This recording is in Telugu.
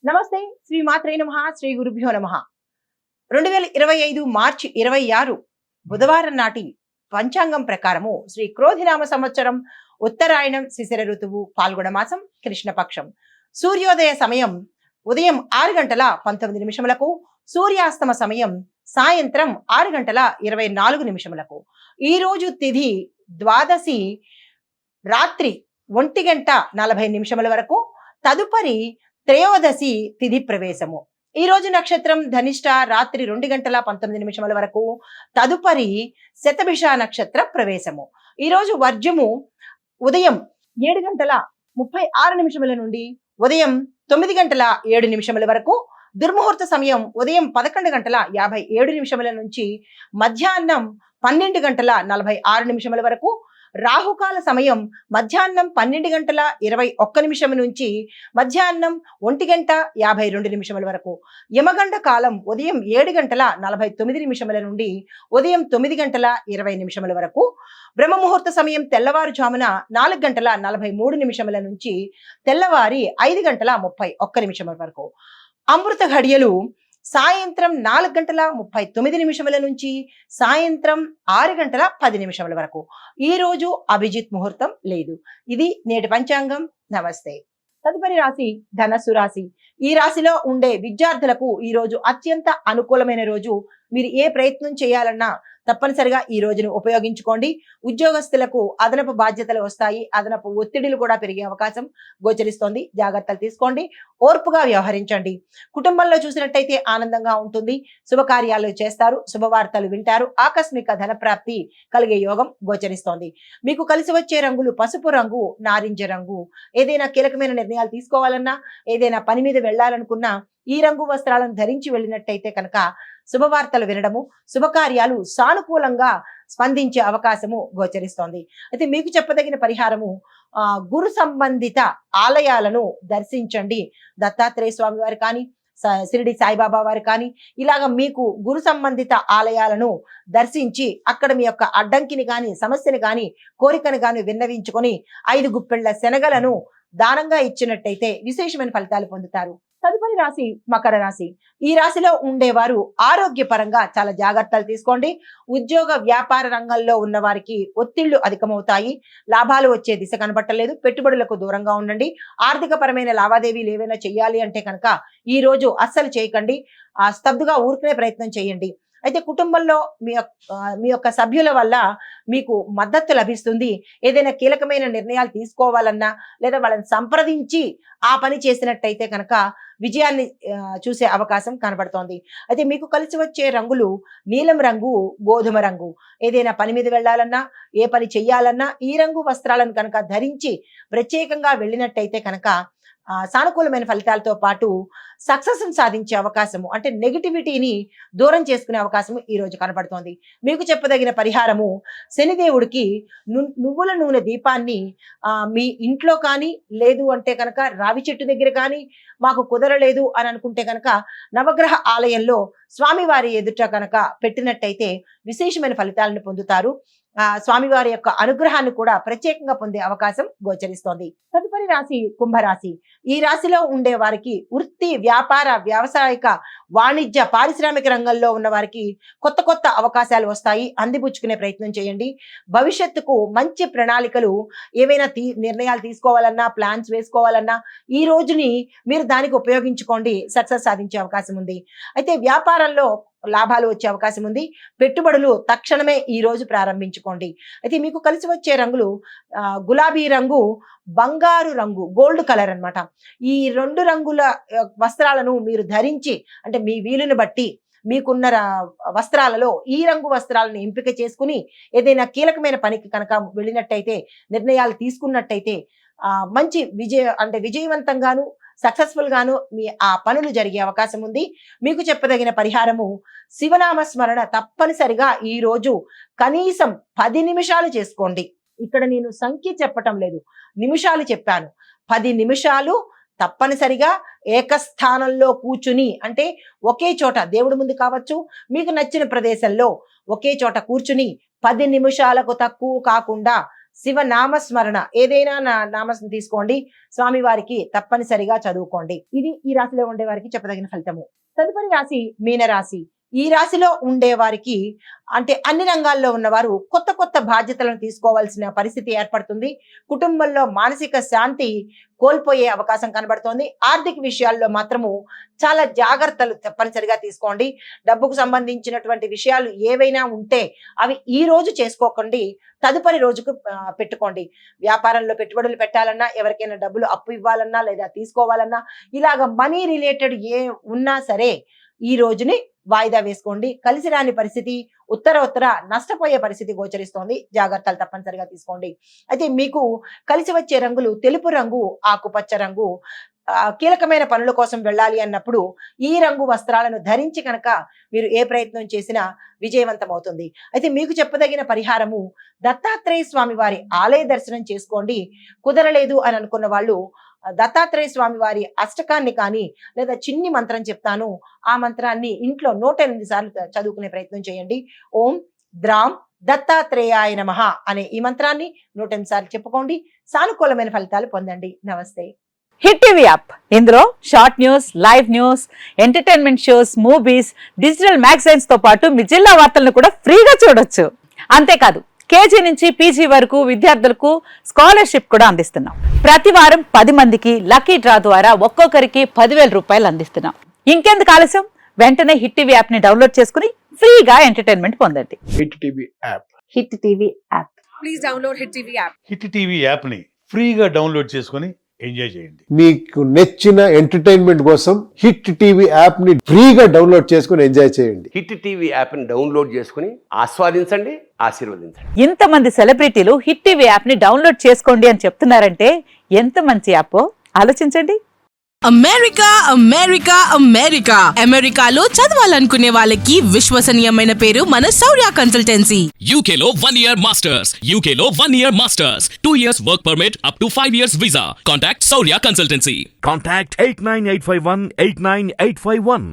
నమస్తే. శ్రీ మాత్రే నమః. శ్రీ గురుభ్యో నమః. 2025 మార్చి 26 బుధవారం నాటి పంచాంగం ప్రకారము శ్రీ క్రోధినామ సంవత్సరం ఉత్తరాయణం శిశిర ఋతువు పాల్గొన మాసం కృష్ణపక్షం. సూర్యోదయ సమయం ఉదయం 6:19 సూర్యాస్తమ సమయం సాయంత్రం 6:24. ఈ రోజు తిథి ద్వాదశి రాత్రి 1:40 వరకు, తదుపరి త్రయోదశి తిథి ప్రవేశము. ఈ రోజు నక్షత్రం ధనిష్ట రాత్రి 2:19 వరకు, తదుపరి శతభిష నక్షత్ర ప్రవేశము. ఈ రోజు వర్జము ఉదయం 7:36 నుండి ఉదయం 9:07 వరకు, దుర్ముహూర్త సమయం ఉదయం 11:57 నుంచి మధ్యాహ్నం 12:46 వరకు, రాహుకాల సమయం మధ్యాహ్నం 12:21 నుంచి మధ్యాహ్నం 1:52 వరకు, యమగండ కాలం ఉదయం 7:49 నుండి ఉదయం 9:20 వరకు, బ్రహ్మముహూర్త సమయం తెల్లవారుజామున 4:43 నుంచి తెల్లవారి 5:31 వరకు, అమృత ఘడియలు సాయంత్రం 4:39 నుంచి సాయంత్రం 6:10 వరకు. ఈ రోజు అభిజిత్ ముహూర్తం లేదు. ఇది నేటి పంచాంగం. నమస్తే. తదుపరి రాశి ధనస్సు రాశి. ఈ రాశిలో ఉండే విద్యార్థులకు ఈ రోజు అత్యంత అనుకూలమైన రోజు. మీరు ఏ ప్రయత్నం చేయాలన్నా తప్పనిసరిగా ఈ రోజును ఉపయోగించుకోండి. ఉద్యోగస్తులకు అదనపు బాధ్యతలు వస్తాయి, అదనపు ఒత్తిడిలు కూడా పెరిగే అవకాశం గోచరిస్తోంది. జాగ్రత్తలు తీసుకోండి, ఓర్పుగా వ్యవహరించండి. కుటుంబంలో చూసినట్టయితే ఆనందంగా ఉంటుంది, శుభకార్యాలు చేస్తారు, శుభవార్తలు వింటారు, ఆకస్మిక ధనప్రాప్తి కలిగే యోగం గోచరిస్తోంది. మీకు కలిసి వచ్చే రంగులు పసుపు రంగు, నారింజ రంగు. ఏదైనా కీలకమైన నిర్ణయాలు తీసుకోవాలన్నా, ఏదైనా పని మీద వెళ్ళాలనుకున్నా ఈ రంగు వస్త్రాలను ధరించి వెళ్ళినట్టయితే కనుక శుభవార్తలు వినడము, శుభకార్యాలు సానుకూలంగా స్పందించే అవకాశము గోచరిస్తోంది. అయితే మీకు చెప్పదగిన పరిహారము, గురు సంబంధిత ఆలయాలను దర్శించండి. దత్తాత్రేయ స్వామి వారు కానీ, షిరిడి సాయిబాబా వారు కానీ, ఇలాగ మీకు గురు సంబంధిత ఆలయాలను దర్శించి అక్కడ మీ యొక్క అడ్డంకిని కానీ, సమస్యని కానీ, కోరికను కానీ విన్నవించుకొని 5 గుప్పెళ్ల శనగలను దానంగా ఇచ్చినట్టయితే విశేషమైన ఫలితాలు పొందుతారు. తదుపరి రాశి మకర రాశి. ఈ రాశిలో ఉండేవారు ఆరోగ్యపరంగా చాలా జాగ్రత్తలు తీసుకోండి. ఉద్యోగ వ్యాపార రంగంలో ఉన్న వారికి ఒత్తిళ్లు అధికమవుతాయి, లాభాలు వచ్చే దిశ కనబట్టలేదు, పెట్టుబడులకు దూరంగా ఉండండి. ఆర్థిక పరమైన లావాదేవీలు ఏవైనా చేయాలి అంటే కనుక ఈ రోజు అస్సలు చేయకండి, స్తబ్దుగా ఊరుకునే ప్రయత్నం చేయండి. అయితే కుటుంబంలో మీ యొక్క సభ్యుల వల్ల మీకు మద్దతు లభిస్తుంది. ఏదైనా కీలకమైన నిర్ణయాలు తీసుకోవాలన్నా లేదా వాళ్ళని సంప్రదించి ఆ పని చేసినట్టయితే కనుక విజయాన్ని చూసే అవకాశం కనబడుతోంది. అయితే మీకు కలిసి వచ్చే రంగులు నీలం రంగు, గోధుమ రంగు. ఏదైనా పని మీద వెళ్ళాలన్నా, ఏ పని చెయ్యాలన్నా ఈ రంగు వస్త్రాలను కనుక ధరించి ప్రత్యేకంగా వెళ్ళినట్టయితే కనుక సానుకూలమైన ఫలితాలతో పాటు సక్సెస్ సాధించే అవకాశము, అంటే నెగిటివిటీని దూరం చేసుకునే అవకాశము ఈ రోజు కనబడుతోంది. మీకు చెప్పదగిన పరిహారము, శనిదేవుడికి నువ్వుల నూనె దీపాన్ని మీ ఇంట్లో కానీ, లేదు అంటే కనుక రావి చెట్టు దగ్గర కానీ, మాకు కుదరలేదు అని అనుకుంటే కనుక నవగ్రహ ఆలయంలో స్వామివారి ఎదుట కనుక పెట్టినట్టయితే విశేషమైన ఫలితాలను పొందుతారు. స్వామివారి యొక్క అనుగ్రహాన్ని కూడా ప్రత్యేకంగా పొందే అవకాశం గోచరిస్తోంది. తదుపరి రాశి కుంభరాశి. ఈ రాశిలో ఉండే వారికి వృత్తి, వ్యాపార, వ్యావసాయిక, వాణిజ్య, పారిశ్రామిక రంగంలో ఉన్న వారికి కొత్త కొత్త అవకాశాలు వస్తాయి. అందిపుచ్చుకునే ప్రయత్నం చేయండి. భవిష్యత్తుకు మంచి ప్రణాళికలు, ఏవైనా నిర్ణయాలు తీసుకోవాలన్నా, ప్లాన్స్ వేసుకోవాలన్నా ఈ రోజుని మీరు దానికి ఉపయోగించుకోండి. సక్సెస్ సాధించే అవకాశం ఉంది. అయితే వ్యాపారంలో లాభాలు వచ్చే అవకాశం ఉంది. పెట్టుబడులు తక్షణమే ఈ రోజు ప్రారంభించుకోండి. అయితే మీకు కలిసి వచ్చే రంగులు గులాబీ రంగు, బంగారు రంగు, గోల్డ్ కలర్ అన్నమాట. ఈ 2 రంగుల వస్త్రాలను మీరు ధరించి, అంటే మీ వీలుని బట్టి మీకున్న వస్త్రాలలో ఈ రంగు వస్త్రాలను ఎంపిక చేసుకుని ఏదైనా కీలకమైన పనికి కనుక వెళ్ళినట్టయితే, నిర్ణయాలు తీసుకున్నట్టయితే మంచి విజయవంతంగాను, సక్సెస్ఫుల్ గాను మీ ఆ పనులు జరిగే అవకాశం ఉంది. మీకు చెప్పదగిన పరిహారము, శివనామ స్మరణ తప్పనిసరిగా ఈ రోజు కనీసం 10 నిమిషాలు చేసుకోండి. ఇక్కడ నేను సంఖ్య చెప్పటం లేదు, నిమిషాలు చెప్పాను. 10 నిమిషాలు తప్పనిసరిగా ఏకస్థానంలో కూర్చుని, అంటే ఒకే చోట దేవుడి ముందు కావచ్చు, మీకు నచ్చిన ప్రదేశంలో ఒకే చోట కూర్చుని 10 నిమిషాలకు తక్కువ కాకుండా శివ నామస్మరణ ఏదైనా నామం తీసుకోండి, స్వామివారికి తప్పనిసరిగా చదువుకోండి. ఇది ఈ రాశిలో ఉండే వారికి చెప్పదగిన ఫలితము. తదుపరి రాశి మీనరాశి. ఈ రాశిలో ఉండే వారికి అంటే అన్ని రంగాల్లో ఉన్నవారు కొత్త కొత్త బాధ్యతలను తీసుకోవాల్సిన పరిస్థితి ఏర్పడుతుంది. కుటుంబంలో మానసిక శాంతి కోల్పోయే అవకాశం కనబడుతోంది. ఆర్థిక విషయాల్లో మాత్రము చాలా జాగ్రత్తలు తప్పనిసరిగా తీసుకోండి. డబ్బుకు సంబంధించినటువంటి విషయాలు ఏవైనా ఉంటే అవి ఈ రోజు చేసుకోకండి, తదుపరి రోజుకు పెట్టుకోండి. వ్యాపారంలో పెట్టుబడులు పెట్టాలన్నా, ఎవరికైనా డబ్బులు అప్పు ఇవ్వాలన్నా లేదా తీసుకోవాలన్నా, ఇలాగ మనీ రిలేటెడ్ ఏ ఉన్నా సరే ఈ రోజుని వాయిదా వేసుకోండి. కలిసి రాని పరిస్థితి, ఉత్తర నష్టపోయే పరిస్థితి గోచరిస్తోంది. జాగ్రత్తలు తప్పనిసరిగా తీసుకోండి. అయితే మీకు కలిసి వచ్చే రంగులు తెలుపు రంగు, ఆకుపచ్చ రంగు. కీలకమైన పనుల కోసం వెళ్ళాలి అన్నప్పుడు ఈ రంగు వస్త్రాలను ధరించి కనుక మీరు ఏ ప్రయత్నం చేసినా విజయవంతం అవుతుంది. అయితే మీకు చెప్పదగిన పరిహారము దత్తాత్రేయ స్వామి వారి ఆలయ దర్శనం చేసుకోండి. కుదరలేదు అని అనుకున్న వాళ్ళు దత్తాత్రేయ స్వామి వారి అష్టకాన్ని కానీ లేదా చిన్ని మంత్రం చెప్తాను, ఆ మంత్రాన్ని ఇంట్లో 108 సార్లు చదువుకునే ప్రయత్నం చేయండి. ఓం ద్రాం దత్తాత్రేయాయ నమః అనే ఈ మంత్రాన్ని 108 సార్లు చెప్పుకోండి. సానుకూలమైన ఫలితాలు పొందండి. నమస్తే. హిట్ టీవీ యాప్, ఇందులో short news, live news, entertainment shows, movies, digital magazines తో పాటు మీ జిల్లా వార్తలను కూడా ఫ్రీగా చూడొచ్చు. అంతేకాదు కేజీ నుంచి పీజీ వరకు విద్యార్థులకు స్కాలర్షిప్ కూడా అందిస్తున్నాం. ప్రతి వారం 10 మందికి లక్కీ డ్రా ద్వారా ఒక్కొక్కరికి 10,000 రూపాయలు అందిస్తున్నాం. ఇంకెందుకు ఆలస్యం, వెంటనే హిట్ టీవీ యాప్ ని డౌన్లోడ్ చేసుకుని ఫ్రీగా ఎంటర్టైన్మెంట్ పొందండి. Hit TV app. Hit TV app. Please download hit TV app. Hit TV app ని ఫ్రీగా డౌన్లోడ్ చేసుకొని ఎంజాయ్ చేయండి. మీకు నచ్చిన ఎంటర్టైన్మెంట్ కోసం హిట్ టీవీ యాప్ ని ఫ్రీగా డౌన్లోడ్ చేసుకొని ఎంజాయ్ చేయండి. హిట్ టీవీ యాప్ని డౌన్లోడ్ చేసుకుని ఆస్వాదించండి, ఆశీర్వదించండి. ఇంతమంది సెలబ్రిటీలు హిట్ టీవీ యాప్ ని డౌన్లోడ్ చేసుకోండి అని చెప్తున్నారంటే ఎంత మంచి యాప్ ఆలోచించండి. అమెరికా అమెరికా అమెరికా అమెరికాలో చదవాలనుకునే వాళ్ళకి విశ్వసనీయమైన పేరు మన శౌర్య కన్సల్టెన్సీ. UK లో 1 year masters. UK లో 1 year masters. 2 years work permit up to 5 years visa. Contact Saurya Consultancy. Contact 89851 89851.